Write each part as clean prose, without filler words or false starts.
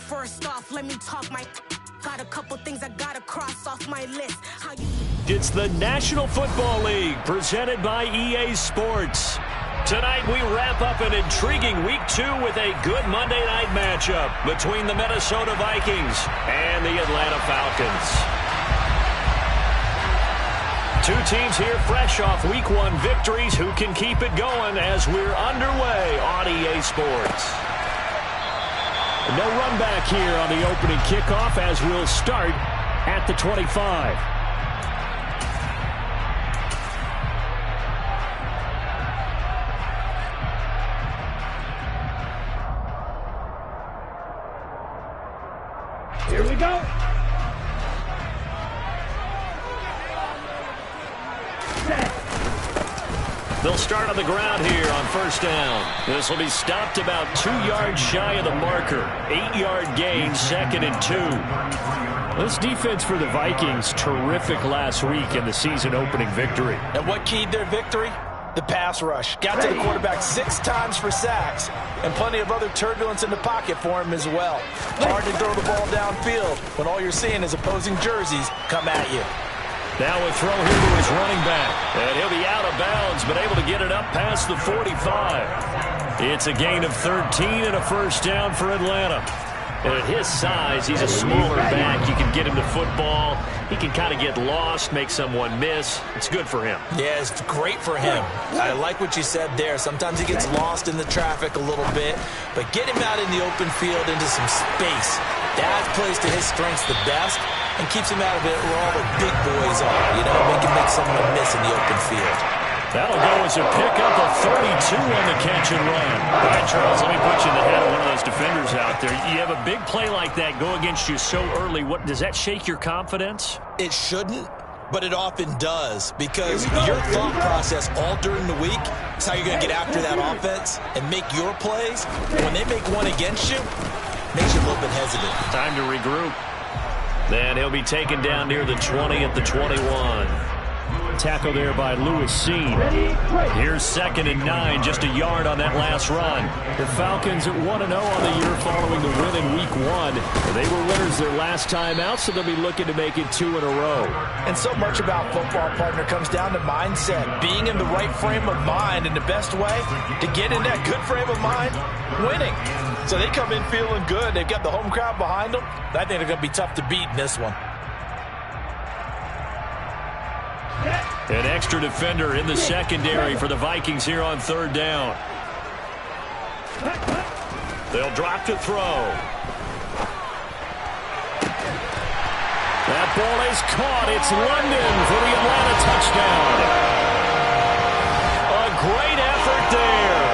First off, let me talk my... Got a couple things I gotta cross off my list. It's the National Football League, presented by EA Sports. Tonight, we wrap up an intriguing Week 2 with a good Monday night matchup between the Minnesota Vikings and the Atlanta Falcons. Two teams here fresh off Week 1 victories who can keep it going as we're underway on EA Sports. No run back here on the opening kickoff as we'll start at the 25. Here we go. They'll start on the ground here on first down. This will be stopped about 2 yards shy of the marker. 8-yard gain, 2nd and 2. This defense for the Vikings, terrific last week in the season opening victory. And what keyed their victory? The pass rush. Got to the quarterback 6 times for sacks, and plenty of other turbulence in the pocket for him as well. Hard to throw the ball downfield when all you're seeing is opposing jerseys come at you. Now a throw here to his running back. And he'll be out of bounds, but able to get it up past the 45. It's a gain of 13 and a first down for Atlanta. And at his size, he's a smaller back. You can get him to football. He can kind of get lost, make someone miss. It's good for him. Yeah, it's great for him. I like what you said there. Sometimes he gets lost in the traffic a little bit, but get him out in the open field into some space. That plays to his strengths the best and keeps him out of it where all the big boys are. You know, make someone miss in the open field. That'll go as a pickup of 32 on the catch and run. All right, Charles, let me put you in the head of one of those defenders out there. You have a big play like that go against you so early. What does that shake your confidence? It shouldn't, but it often does, because your thought process all during the week is how you're going to get after that offense and make your plays. When they make one against you, it makes you a little bit hesitant. Time to regroup. Then he'll be taken down near the 20 at the 21. Tackle there by Lewis Seen. Here's 2nd and 9, just a yard on that last run. The Falcons at 1-0 on the year following the win in Week 1. They were winners their last time out, so they'll be looking to make it 2 in a row. And so much about football, partner, comes down to mindset. Being in the right frame of mind, and the best way to get in that good frame of mind, winning. So they come in feeling good. They've got the home crowd behind them. I think they're going to be tough to beat in this one. An extra defender in the secondary for the Vikings here on 3rd down. They'll drop to throw. That ball is caught. It's London for the Atlanta touchdown. A great effort there.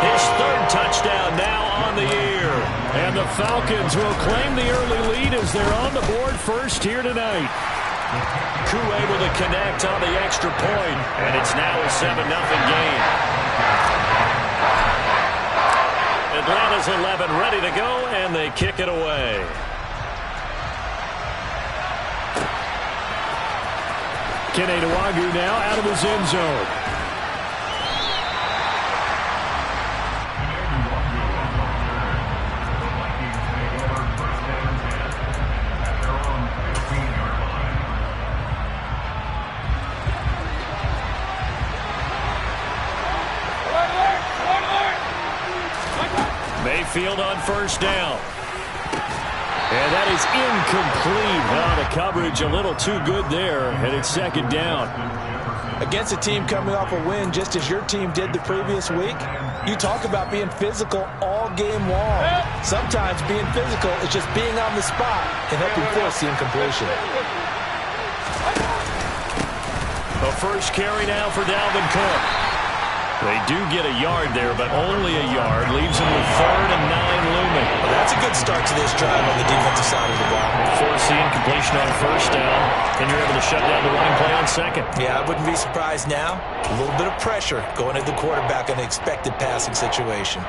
His 3rd touchdown now on the year. And the Falcons will claim the early lead as they're on the board first here tonight. Koo able to connect on the extra point, and it's now a 7-0 game. Atlanta's 11 ready to go, and they kick it away. Kene Nwangwu now out of his end zone. Mayfield on first down. And that is incomplete. Well, the coverage a little too good there, and it's 2nd down. Against a team coming off a win just as your team did the previous week, you talk about being physical all game long. Sometimes being physical is just being on the spot and helping force the incompletion. The first carry now for Dalvin Cook. They do get a yard there, but only a yard. Leaves them with 3rd and 9 looming. Well, that's a good start to this drive on the defensive side of the ball. Force the incompletion on first down, and you're able to shut down the running play on 2nd. Yeah, I wouldn't be surprised now. A little bit of pressure going at the quarterback in an expected passing situation.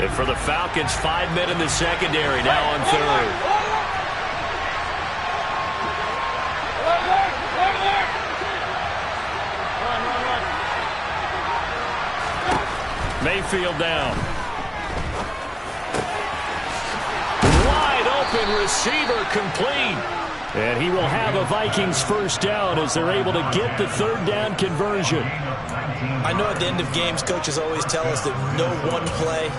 And for the Falcons, 5 men in the secondary now on 3rd. Mayfield down. Wide open receiver complete. And he will have a Vikings first down as they're able to get the third down conversion. I know at the end of games, coaches always tell us that no one play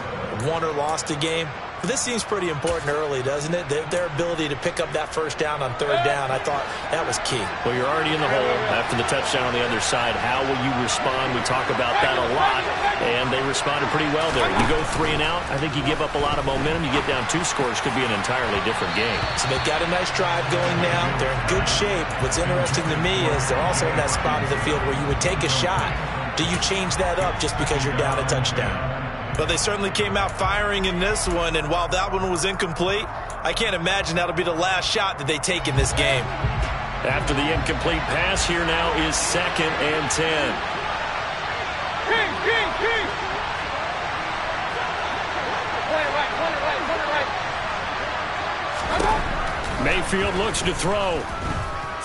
won or lost a game. But this seems pretty important early, doesn't it? Their ability to pick up that first down on third down, I thought that was key. Well, you're already in the hole after the touchdown on the other side. How will you respond? We talk about that a lot, and they responded pretty well there. You go 3 and out, I think you give up a lot of momentum. You get down 2 scores, could be an entirely different game. So they've got a nice drive going now. They're in good shape. What's interesting to me is they're also in that spot of the field where you would take a shot. Do you change that up just because you're down a touchdown? But they certainly came out firing in this one, and while that one was incomplete, I can't imagine that'll be the last shot that they take in this game. After the incomplete pass, here now is 2nd and 10. Mayfield looks to throw.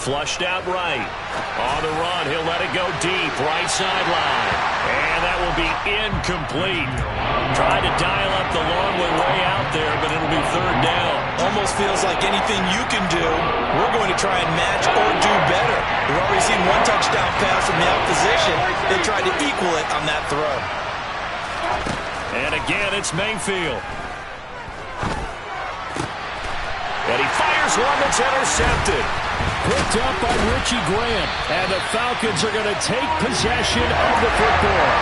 Flushed out right. On the run, he'll let it go deep. Right sideline. And that will be incomplete. Tried to dial up the long way out there, but it'll be third down. Almost feels like anything you can do, we're going to try and match or do better. We've already seen one touchdown pass from the opposition. They tried to equal it on that throw. And again, it's Mayfield. And he fires one that's intercepted. Picked up by Richie Grant. And the Falcons are going to take possession of the football.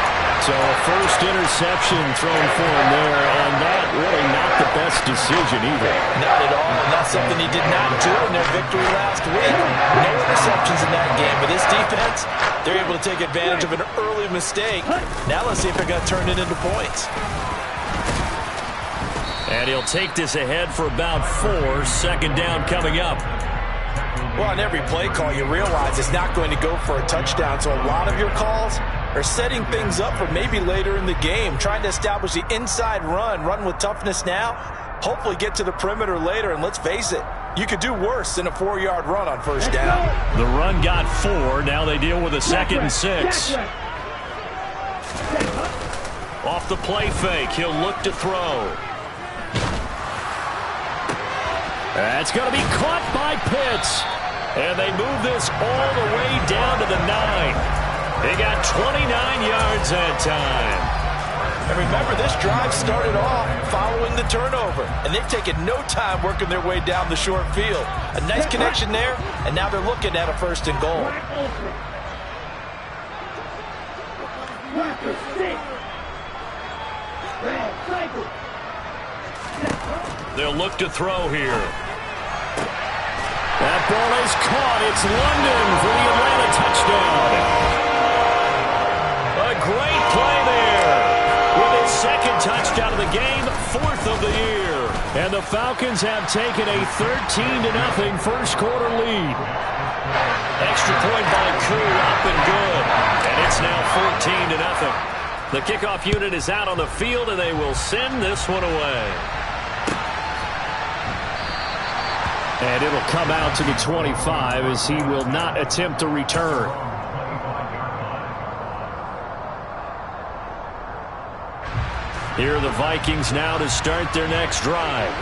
So a first interception thrown for him there, and that really not the best decision either. Not at all, and that's something he did not do in their victory last week. No interceptions in that game, but this defense, they're able to take advantage of an early mistake. Now let's see if they're going to turn it into points. And he'll take this ahead for about 4. Second down coming up. Well, on every play call, you realize it's not going to go for a touchdown, so a lot of your calls are setting things up for maybe later in the game, trying to establish the inside run with toughness now, hopefully get to the perimeter later, and let's face it, you could do worse than a 4-yard run on first down. The run got 4. Now they deal with a 2nd and 6. Off the play fake, he'll look to throw. That's going to be caught by Pitts. And they move this all the way down to the 9. They got 29 yards that time. And remember, this drive started off following the turnover. And they've taken no time working their way down the short field. A nice connection there, and now they're looking at a 1st and goal. They'll look to throw here. That ball is caught. It's London for the Atlanta touchdown. A great play there. With his 2nd touchdown of the game, 4th of the year. And the Falcons have taken a 13-0 first quarter lead. Extra point by Koo, up and good. And it's now 14-0. The kickoff unit is out on the field, and they will send this one away. And it'll come out to the 25 as he will not attempt to return. Here are the Vikings now to start their next drive.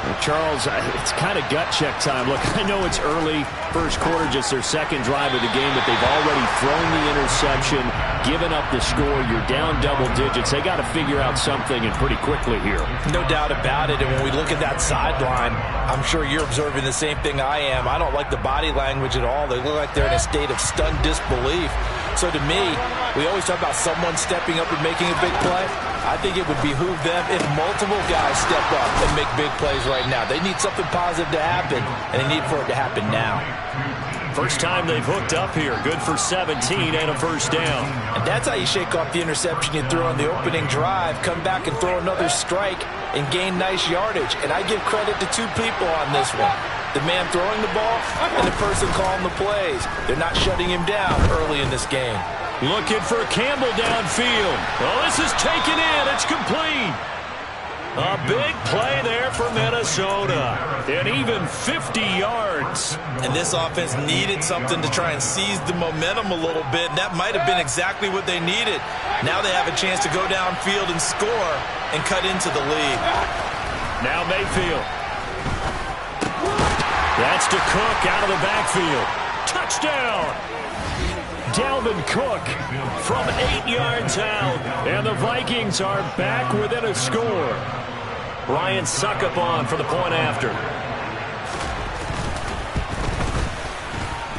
Well, Charles, it's kind of gut check time. Look, I know it's early, first quarter, just their 2nd drive of the game, but they've already thrown the interception, given up the score. You're down double digits. They got to figure out something, and pretty quickly here. No doubt about it, and when we look at that sideline, I'm sure you're observing the same thing I am. I don't like the body language at all. They look like they're in a state of stunned disbelief. So to me, we always talk about someone stepping up and making a big play. I think it would behoove them if multiple guys step up and make big plays right now. They need something positive to happen, and they need for it to happen now. First time they've hooked up here. Good for 17 and a first down. And that's how you shake off the interception you threw on the opening drive, come back and throw another strike and gain nice yardage. And I give credit to 2 people on this one. The man throwing the ball and the person calling the plays. They're not shutting him down early in this game. Looking for Campbell downfield. Oh, this is taken in. It's complete. A big play there for Minnesota. And even 50 yards. And this offense needed something to try and seize the momentum a little bit. And that might have been exactly what they needed. Now they have a chance to go downfield and score and cut into the lead. Now Mayfield. That's to Cook out of the backfield. Touchdown! Dalvin Cook from 8 yards out. And the Vikings are back within a score. Ryan Suckup on for the point after.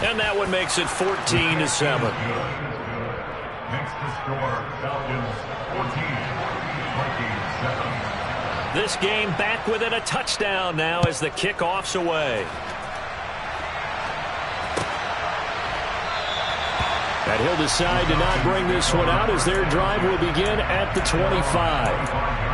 And that one makes it 14-7. Next to score, Falcons 14, Vikings 7. This game back within a touchdown now as the kickoff's away. And he'll decide to not bring this one out as their drive will begin at the 25.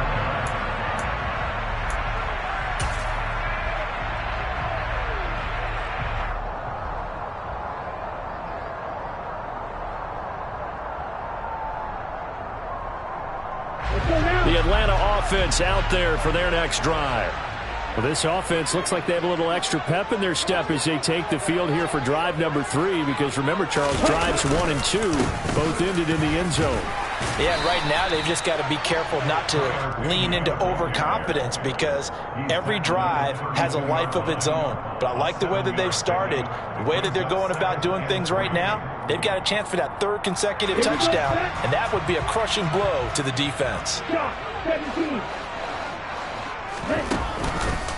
The Atlanta offense out there for their next drive. Well, this offense looks like they have a little extra pep in their step as they take the field here for drive number 3, because remember, Charles, drives 1 and 2 both ended in the end zone. Yeah, right now they've just got to be careful not to lean into overconfidence, because every drive has a life of its own. But I like the way that they've started, the way that they're going about doing things right now. They've got a chance for that 3rd consecutive touchdown, and that would be a crushing blow to the defense.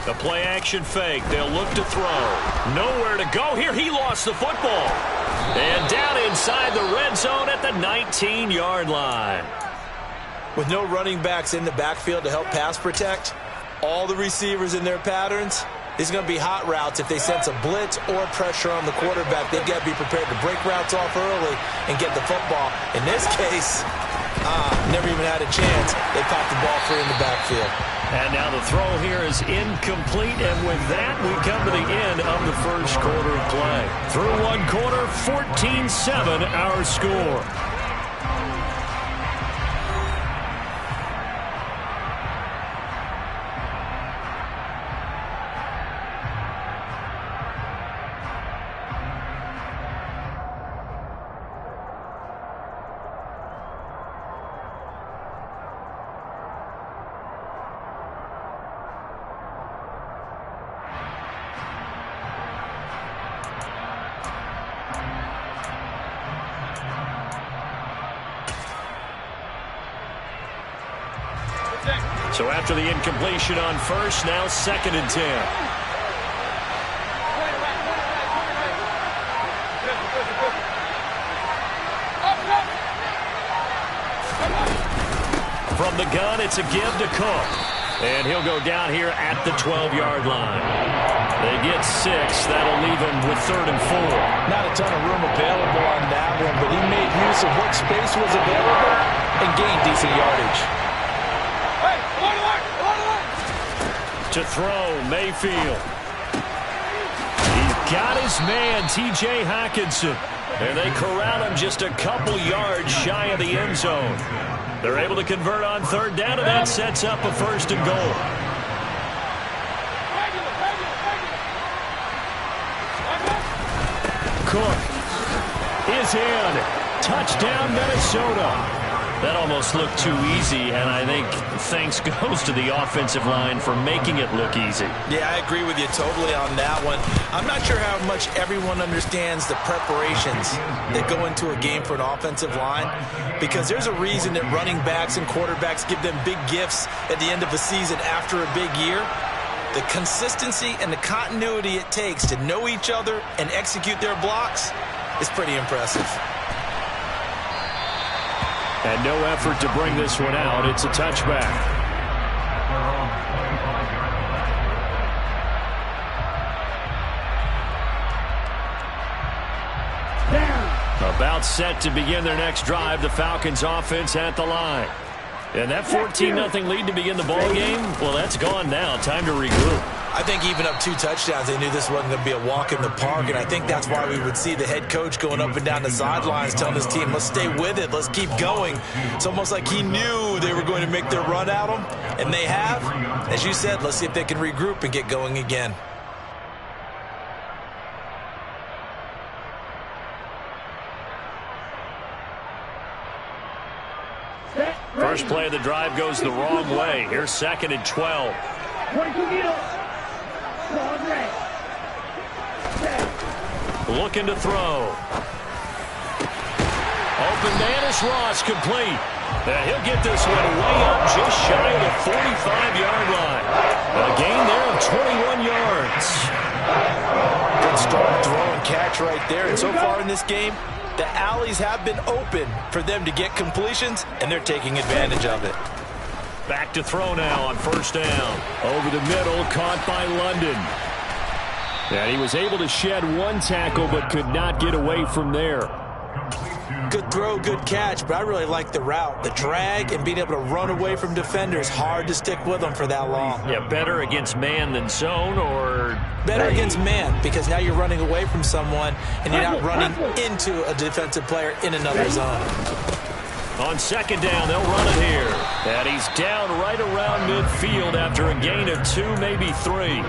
The play-action fake. They'll look to throw. Nowhere to go here. He lost the football. And down inside the red zone at the 19-yard line. With no running backs in the backfield to help pass protect, all the receivers in their patterns, it's going to be hot routes. If they sense a blitz or pressure on the quarterback, they've got to be prepared to break routes off early and get the football. In this case, never even had a chance. They popped the ball free in the backfield. And now the throw here is incomplete, and with that, we come to the end of the first quarter of play. Through one quarter, 14-7 our score. So after the incompletion on first, now 2nd and 10. From the gun, it's a give to Cook. And he'll go down here at the 12-yard line. They get 6. That'll leave him with 3rd and 4. Not a ton of room available on that one, but he made use of what space was available and gained decent yardage. To throw, Mayfield. He's got his man, T.J. Hockenson. And they corral him just a couple yards shy of the end zone. They're able to convert on 3rd down, and that sets up a 1st and goal. Cook is in. Touchdown, Minnesota. That almost looked too easy, and I think thanks goes to the offensive line for making it look easy. Yeah, I agree with you totally on that one. I'm not sure how much everyone understands the preparations that go into a game for an offensive line, because there's a reason that running backs and quarterbacks give them big gifts at the end of the season after a big year. The consistency and the continuity it takes to know each other and execute their blocks is pretty impressive. And no effort to bring this one out. It's a touchback. About set to begin their next drive, the Falcons offense at the line. And that 14-0 lead to begin the ball game, well, that's gone now. Time to regroup. I think even up 2 touchdowns, they knew this wasn't going to be a walk in the park, and I think that's why we would see the head coach going up and down the sidelines telling his team, let's stay with it, let's keep going. It's almost like he knew they were going to make their run at him, and they have. As you said, let's see if they can regroup and get going again. First play of the drive goes the wrong way. Here's 2nd and 12. Looking to throw. Open man is Ross, complete. And he'll get this one way up just shy of the 45-yard line. A gain there of 21 yards. Good strong throw and catch right there. And so far in this game, the alleys have been open for them to get completions, and they're taking advantage of it. Back to throw now on 1st down. Over the middle, caught by London. And he was able to shed 1 tackle, but could not get away from there. Good throw, good catch, but I really like the route. The drag and being able to run away from defenders, hard to stick with them for that long. Yeah, better against man than zone, or? Better against man, because now you're running away from someone and you're not running into a defensive player in another zone. On 2nd down, they'll run it here. And he's down right around midfield after a gain of 2, maybe 3.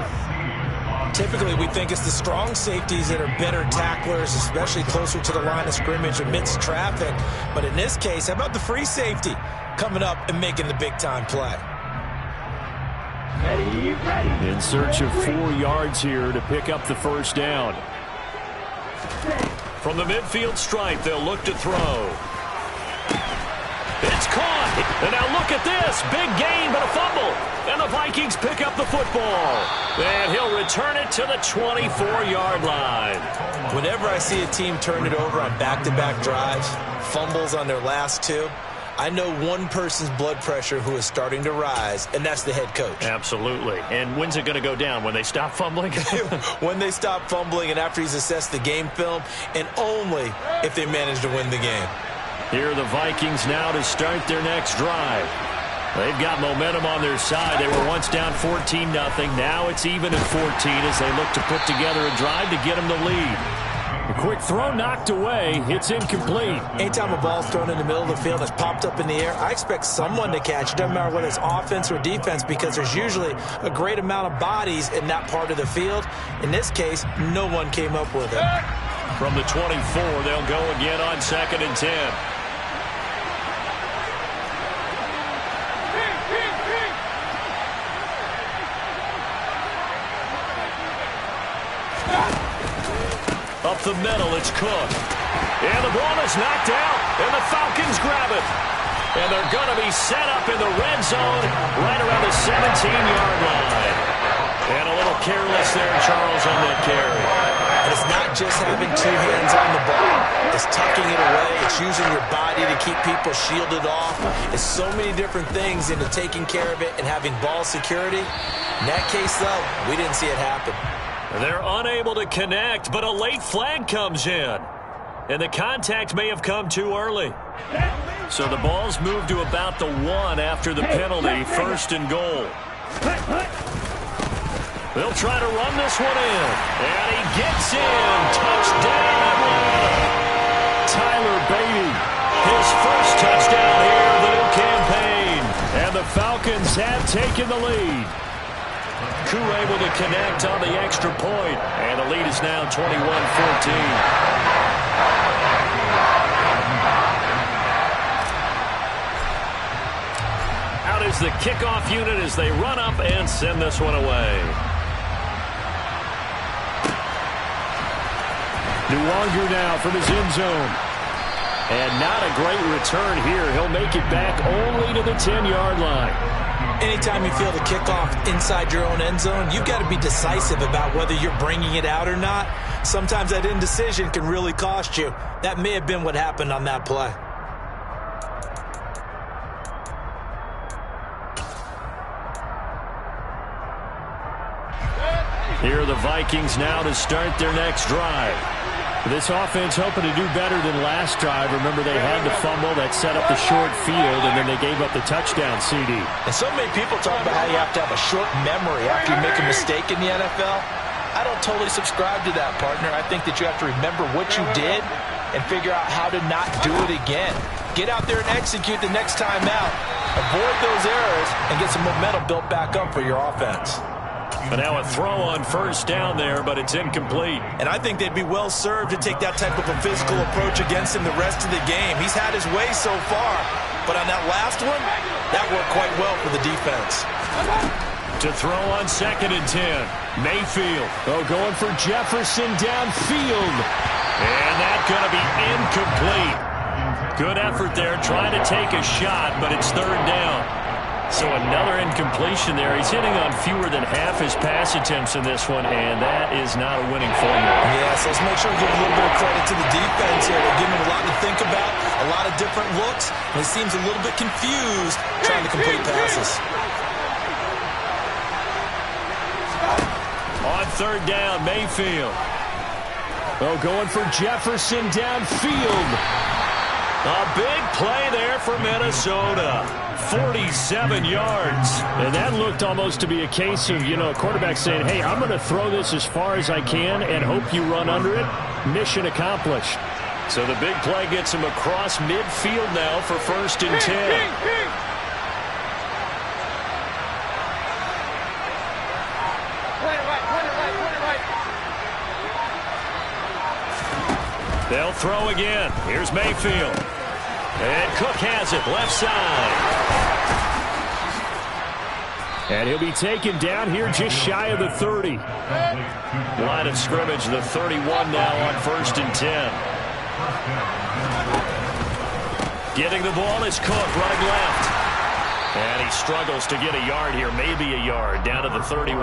Typically, we think it's the strong safeties that are better tacklers, especially closer to the line of scrimmage amidst traffic. But in this case, how about the free safety coming up and making the big-time play? In search of 4 yards here to pick up the 1st down. From the midfield stripe, they'll look to throw. It's caught. And now look at this. Big gain, but a fumble. And the Vikings pick up the football. And he'll return it to the 24-yard line. Whenever I see a team turn it over on back-to-back drives, fumbles on their last 2, I know one person's blood pressure who is starting to rise, and that's the head coach. Absolutely. And when's it going to go down? When they stop fumbling? When they stop fumbling and after he's assessed the game film, and only if they manage to win the game. Here are the Vikings now to start their next drive. They've got momentum on their side. They were once down 14-0. Now it's even at 14 as they look to put together a drive to get them the lead. A quick throw knocked away. It's incomplete. Anytime a ball's thrown in the middle of the field that's popped up in the air, I expect someone to catch it. Doesn't matter whether it's offense or defense, because there's usually a great amount of bodies in that part of the field. In this case, no one came up with it. From the 24, they'll go again on 2nd and 10. Up the middle, it's Cook. And the ball is knocked out, and the Falcons grab it. And they're going to be set up in the red zone right around the 17-yard line. And a little careless there, Charles, on that carry. And it's not just having 2 hands on the ball. It's tucking it away. It's using your body to keep people shielded off. It's so many different things into taking care of it and having ball security. In that case, though, we didn't see it happen. They're unable to connect, but a late flag comes in. And the contact may have come too early. So the ball's moved to about the 1 after the penalty, 1st and goal. They'll try to run this one in. And he gets in. Touchdown, Atlanta. Tyler Beatty, his first touchdown here of the new campaign. And the Falcons have taken the lead. Koo able to connect on the extra point. And the lead is now 21-14. Out is the kickoff unit as they run up and send this one away. Nwonger now from his end zone. And not a great return here. He'll make it back only to the 10-yard line. Anytime you feel the kickoff inside your own end zone, you've got to be decisive about whether you're bringing it out or not. Sometimes that indecision can really cost you. That may have been what happened on that play. Here are the Vikings now to start their next drive. This offense hoping to do better than last drive. Remember, they had the fumble that set up the short field, and then they gave up the touchdown CD. And so many people talk about how you have to have a short memory after you make a mistake in the NFL. I don't totally subscribe to that, partner. I think that you have to remember what you did and figure out how to not do it again. Get out there and execute the next time out. Avoid those errors and get some momentum built back up for your offense. But now a throw on first down there, but it's incomplete. And I think they'd be well served to take that type of a physical approach against him the rest of the game. He's had his way so far, but on that last one, that worked quite well for the defense. To throw on 2nd and 10. Mayfield. Going for Jefferson downfield. And that's going to be incomplete. Good effort there, trying to take a shot, but it's 3rd down. So another incompletion there. He's hitting on fewer than half his pass attempts in this one, and that is not a winning formula. Yeah, so let's make sure we give a little bit of credit to the defense here. They're giving him a lot to think about, a lot of different looks, and he seems a little bit confused trying to complete passes. On 3rd down, Mayfield. Going for Jefferson downfield. A big play there for Minnesota. 47 yards. And that looked almost to be a case of, a quarterback saying, hey, I'm going to throw this as far as I can and hope you run under it. Mission accomplished. So the big play gets him across midfield now for 1st and 10. They'll throw again. Here's Mayfield. And Cook has it, left side. And he'll be taken down here just shy of the 30. Line of scrimmage, the 31 now on 1st and 10. Getting the ball is Cook running left. And he struggles to get a yard here, maybe a yard, down to the 31.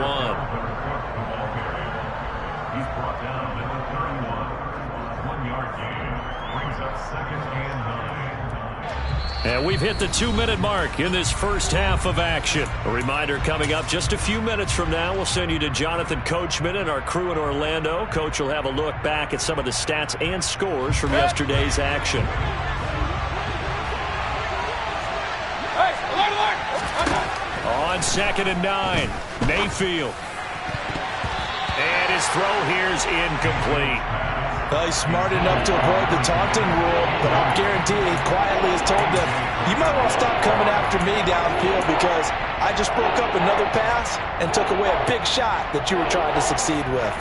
He's brought down at the 31. 1-yard gain. Brings up 2nd and 9. And we've hit the 2-minute mark in this first half of action. A reminder coming up just a few minutes from now. We'll send you to Jonathan Coachman and our crew in Orlando. Coach will have a look back at some of the stats and scores from yesterday's action. On 2nd and 9, Mayfield. And his throw here's incomplete. Well, he's smart enough to avoid the taunting rule, but I'm guaranteed he quietly has told them, you might want to stop coming after me downfield because I just broke up another pass and took away a big shot that you were trying to succeed with.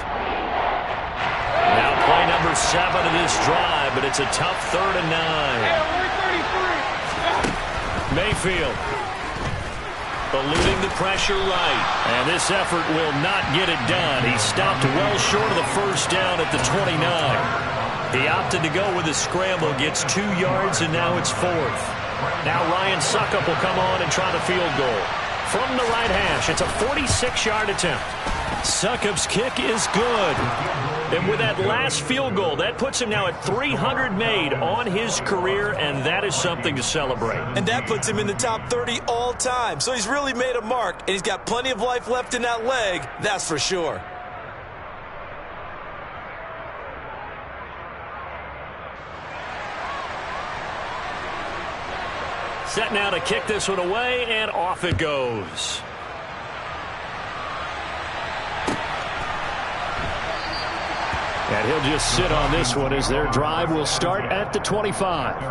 Now play number 7 of this drive, but it's a tough 3rd and 9. Mayfield eluding the pressure right. And this effort will not get it done. He stopped well short of the first down at the 29. He opted to go with a scramble, gets 2 yards, and now it's 4th. Now Ryan Suckup will come on and try the field goal. From the right hash, it's a 46-yard attempt. Suckup's kick is good. And with that last field goal, that puts him now at 300 made on his career, and that is something to celebrate. And that puts him in the top 30 all time. So he's really made a mark, and he's got plenty of life left in that leg, that's for sure. Set now to kick this one away, and off it goes. And he'll just sit on this one as their drive will start at the 25.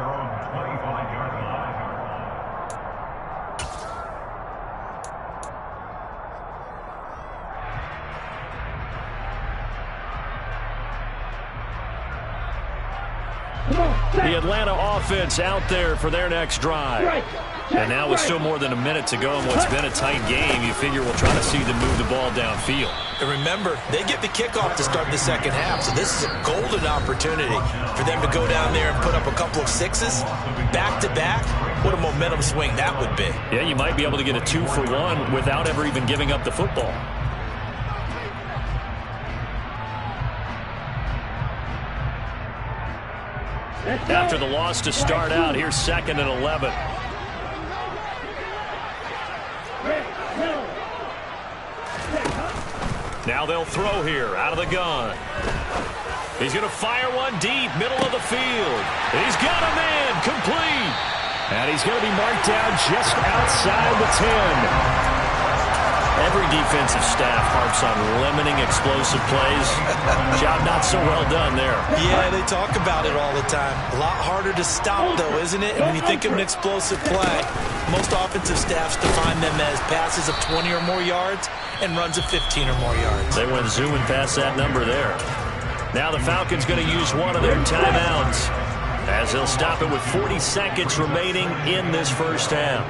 The Atlanta offense out there for their next drive. And now with still more than a minute to go in what's been a tight game, you figure we'll try to see them move the ball downfield. And remember, they get the kickoff to start the second half, so this is a golden opportunity for them to go down there and put up a couple of sixes back-to-back. What a momentum swing that would be. Yeah, you might be able to get a 2-for-1 without ever even giving up the football. After the loss to start out, here's 2nd and 11. Now they'll throw here out of the gun. He's going to fire one deep, middle of the field. He's got a man, complete. And he's going to be marked down just outside the 10. Every defensive staff harps on limiting explosive plays. Job not so well done there. Yeah, they talk about it all the time. A lot harder to stop, though, isn't it? And when you think of an explosive play, most offensive staffs define them as passes of 20 or more yards and runs of 15 or more yards. They went zooming past that number there. Now the Falcons going to use one of their timeouts as they'll stop it with 40 seconds remaining in this first half.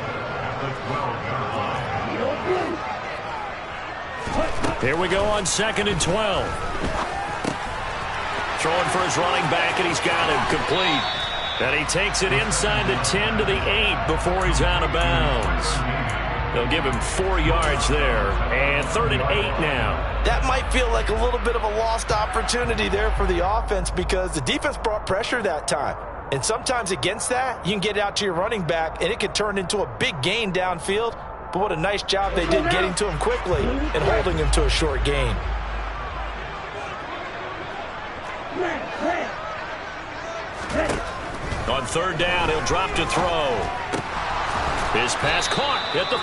Here we go on 2nd and 12. Throwing for his running back, and he's got him complete. And he takes it inside the 10 to the 8 before he's out of bounds. They'll give him 4 yards there. And 3rd and 8 now. That might feel like a little bit of a lost opportunity there for the offense because the defense brought pressure that time. And sometimes against that, you can get out to your running back, and it could turn into a big gain downfield. But what a nice job they did getting to him quickly and holding him to a short gain. On 3rd down, he'll drop to throw. His pass caught at the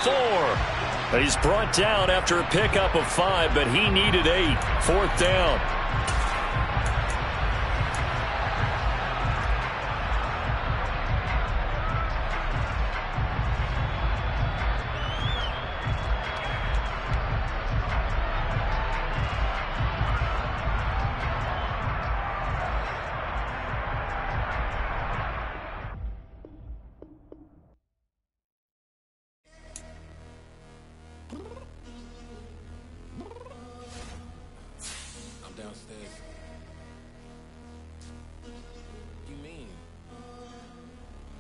4. He's brought down after a pickup of 5, but he needed 8. 4th down. Downstairs. You mean?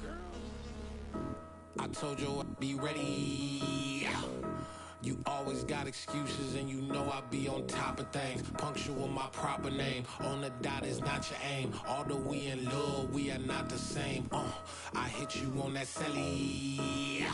Girl, I told you I'd be ready. You always got excuses and you know I be on top of things. Punctual my proper name. On the dot is not your aim. Although we in love, we are not the same. I hit you on that celly.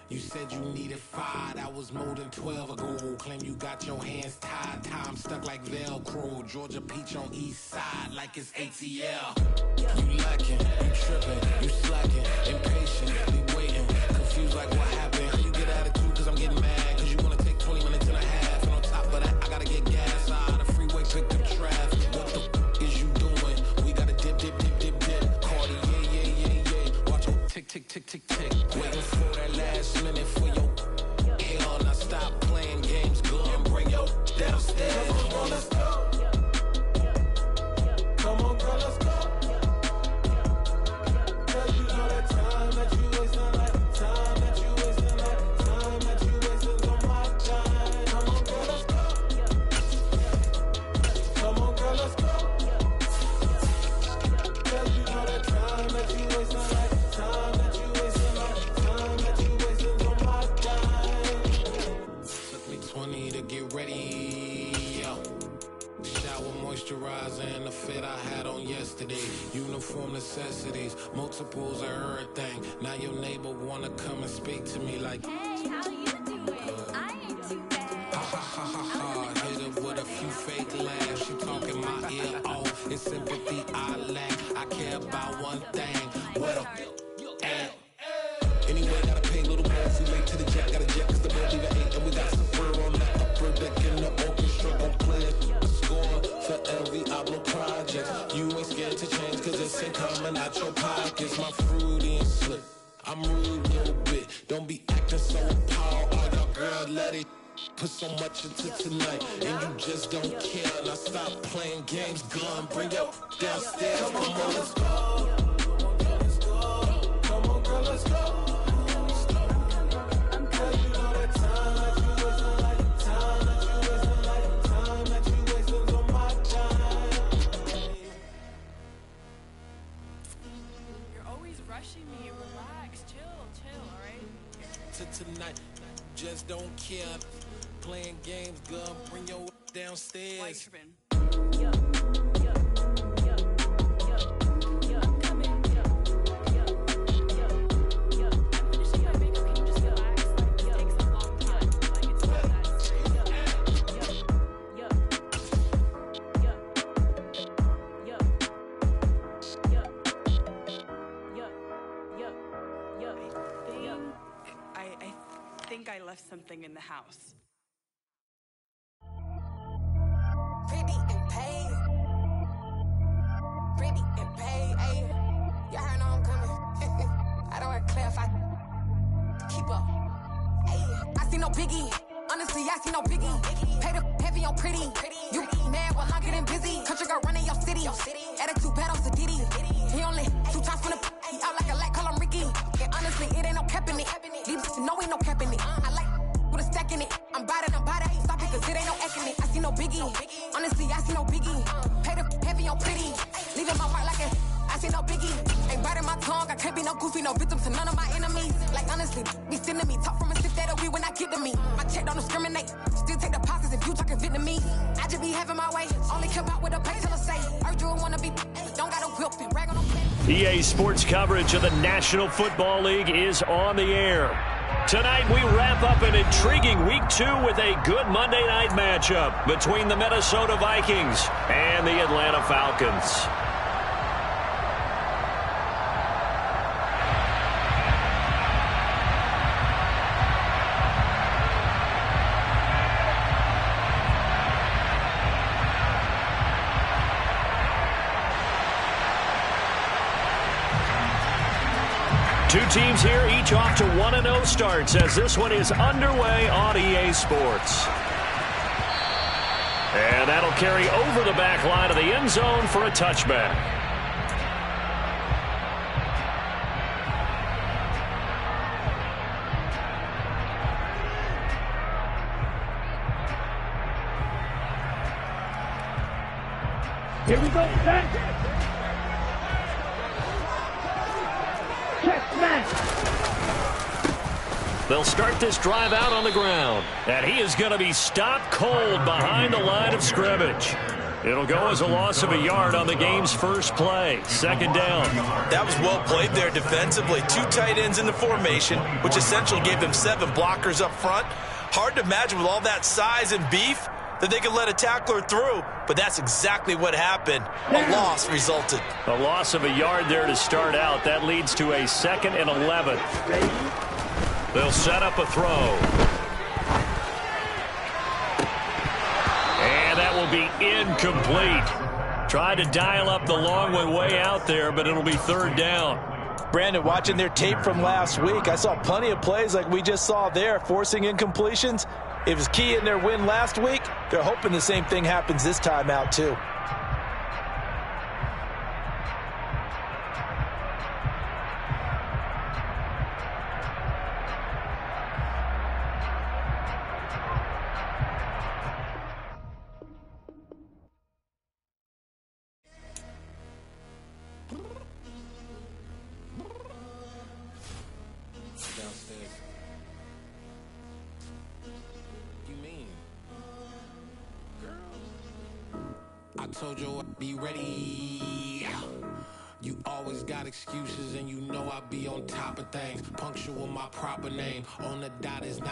You said you needed 5, that was more than 12 ago. Claim you got your hands tied, time stuck like Velcro. Georgia Peach on east side like it's ATL. You lacking, you tripping, you slacking, impatient, waiting, confused like what happened. You get attitude cause I'm getting mad, cause you wanna take 20 minutes and a half. And on top of that, I gotta get gas out of the freeway, picked up traffic. What the is you doing? We gotta dip. Cardi, yeah. Watch your tick. Waiting for that last minute for your hell. Now stop playing games, go and bring your downstairs. Come on, let's go. Come on, girl, let's go. Cause you know that time that you wasting, like time that you wasting, like time that you wasting on my time. Come on, girl, let's go. Come on, girl, let's go. Cause you know that time that you wasting, like time that you wasting, like time that you wasting on my time. Took me 20 to get ready, yo. Shower moisturizer and the fit I had on yesterday. Uniform necessities, multiples of everything. Now your neighbor wanna come and speak to me like, hey, how you doing? I ain't too bad. ha. Hit her with a few fake laughs. She talking my ear off. It's sympathy I lack. I care about one thing. What up? Anyway, gotta pay a little more if we late to the jet. Gotta jet cause the boat leave at 8. And we got some fur on the upper deck in the orchestra. Gon' play it. Score for LV Ablo project. You ain't scared to change cause it's ain't coming out your pockets. My fruity and slip. I'm rude a little bit. Don't be acting so appalled. All y'all girl, let it put so much into tonight. And you just don't care. Now stop playing games. Gun, bring your downstairs. Come on, let's go. Come on, girl, let's go. Rushing me, relax, chill, alright? Tonight, just don't care. Playing games, girl, bring your downstairs. Why you tripping? think I left something in the house. Pretty and paid. Pretty and paid, ayy. Y'all heard know I'm coming. I don't want to clarify. Keep up. Ayy. I see no biggie. Honestly, I see no biggie. Paid up heavy on pretty. You mad while I'm getting busy. Country girl running your city. Attitude bad on Sadidi. He only 2 times from the he out like a light, call him Ricky. And honestly, it ain't no cap in it. These know ain't no cap in it. I like with a stack in it. I'm bout it. Stop it, cause it ain't no X in it. I see no biggie. Honestly, I see no biggie. Paid up heavy on pretty. Leaving my mark like a I see no biggie. Ain't biting my tongue. I can't be no goofy, no victim to none of my enemies. Like honestly, be sending me talk from a sip that'll be when I get to me. My check don't discriminate. Still take deposits if you talking Vietnamese. I just be having my way. Only come out with a pay till I say. Heard you wanna be, don't got a whip and rag on them. EA Sports coverage of the National Football League is on the air. Tonight we wrap up an intriguing Week 2 with a good Monday night matchup between the Minnesota Vikings and the Atlanta Falcons. Two teams here, each off to 1-0 starts as this one is underway on EA Sports. And that'll carry over the back line of the end zone for a touchback. Here we go, set. They'll start this drive out on the ground. And he is going to be stopped cold behind the line of scrimmage. It'll go as a loss of a yard on the game's first play. Second down. That was well played there defensively. 2 tight ends in the formation, which essentially gave them 7 blockers up front. Hard to imagine with all that size and beef that they could let a tackler through, but that's exactly what happened. A loss resulted. A loss of a yard there to start out. That leads to a 2nd and 11. They'll set up a throw. And that will be incomplete. Tried to dial up the long one way out there, but it'll be 3rd down. Brandon, watching their tape from last week, I saw plenty of plays like we just saw there, forcing incompletions. It was key in their win last week. They're hoping the same thing happens this time out, too. I told you I'd be ready. You always got excuses and you know I be on top of things. Punctual my proper name. On the dot is not